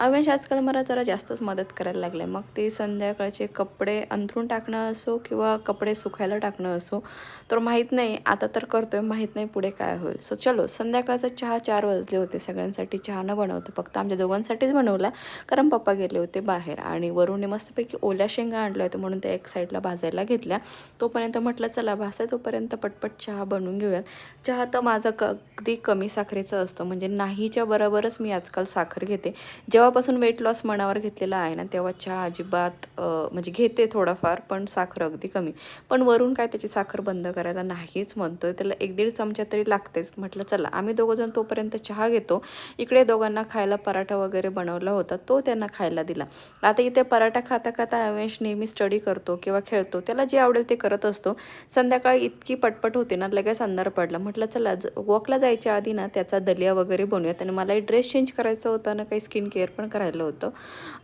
अवेश आजकाल मला जरा जास्तच मदत करायला लागले. मग ते संध्याकाळचे कपडे अंथरून टाकणं असो किंवा कपडे सुकायला टाकणं असो, तर माहीत नाही आता तर करतोय, माहीत नाही पुढे काय होईल. सो चलो, संध्याकाळचा चहा 4 वाजले होते. सगळ्यांसाठी चहा न बनवतो, फक्त आमच्या दोघांसाठीच बनवला, कारण पप्पा गेले होते बाहेर आणि वरून मस्तपैकी ओल्या शेंगा आणल्या होत्या, म्हणून त्या एक साईडला भाजायला घेतल्या. तोपर्यंत म्हटलं चला भाजते तोपर्यंत पटपट चहा बनवून घेऊयात. चहा तर माझा अगदी कमी साखरेचा असतो, म्हणजे नाहीच्या बरोबरच मी आजकाल साखर घेते. जेव्हापासून वेट लॉस मनावर घेतलेला आहे ना, तेव्हा चहा अजिबात म्हणजे घेते थोडाफार, पण साखर अगदी कमी. पण वरून काय त्याची साखर बंद करायला नाहीच म्हणतोय, त्याला 1-1.5 चमचा तरी लागतेच. म्हटलं चला आम्ही दोघंजण तोपर्यंत चहा घेतो. इकडे दोघांना खायला पराठा वगैरे बनवला होता, तो त्यांना खायला दिला. आता इथे पराठा खाता खाता अवेश नेहमी स्टडी करतो किंवा खेळतो, त्याला जे आवडेल ते करत असतो. संध्याकाळी इतकी पटपट होते ना, लगेच अंधार पडला. म्हटलं चला वॉकला जायच्या आधी ना त्याचा दलिया वगैरे बनवूयात. आणि मला ड्रेस चेंज करायचा होता ना, काही स्किन केअर पण करायला होतं.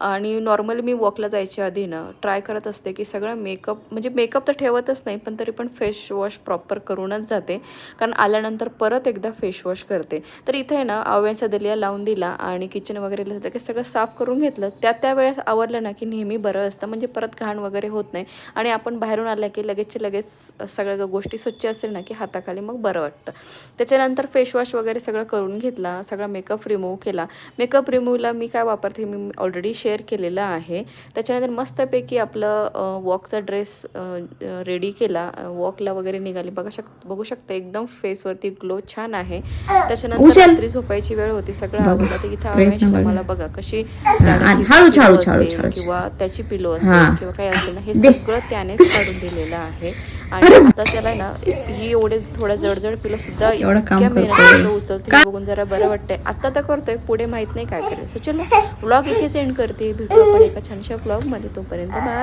आणि नॉर्मली मी वॉकला जायच्या आधी ना ट्राय करत असते की सगळं मेकअप, म्हणजे मेकअप तर ठेवतच नाही, पण तरी पण फेस वॉश प्रॉपर करूनच जाते, कारण आल्यानंतर परत एकदा फेस वॉश करते. तर इथे ना आवळ्याचा दलिया लावून दिला आणि किचन वगैरे लगेच सगळं साफ करून घेतलं. त्या वेळेस आवरलं ना की नेहमी बरं असतं, म्हणजे परत घाण वगैरे होत नाही. आणि आपण बाहेरून आल्या की लगेच सगळ्या गोष्टी स्वच्छ असेल ना की हाताखाली मग बरं वाटतं. त्याच्यानंतर फेस वॉश वगैरे सगळं करून घेतला, सगळा मेकअप रिमूव्ह केला. मेकअप रिमूव्हला मी काय वापरते मी ऑलरेडी शेअर केलेलं आहे. त्याच्यानंतर मस्तपैकी आपलं वॉकचा ड्रेस रेडी केला, वॉकला वगैरे निघाली. बघू शकता एकदम फेसवरती ग्लो छान आहे. त्याच्यानंतर रात्री झोपायची वेळ होती, सगळं आवडलं. तर इथं आवेश मला बघा कशी किंवा त्याची पिलो असेल किंवा काय असेल ना, हे सगळं त्यानेच काढून दिलेलं आहे. आणि आता त्याला ना ही एवढे थोडं जडजड पिलो सुद्धा इतक्या मेहनतीने उचलते, बघून जरा बरं वाटतंय. आता तर करतोय, पुढे माहित नाही काय करेल. सो चलो, व्लॉग इथेच एंड करते. भेटू आपण एका छानशा व्लॉगमध्ये. तोपर्यंत बाय.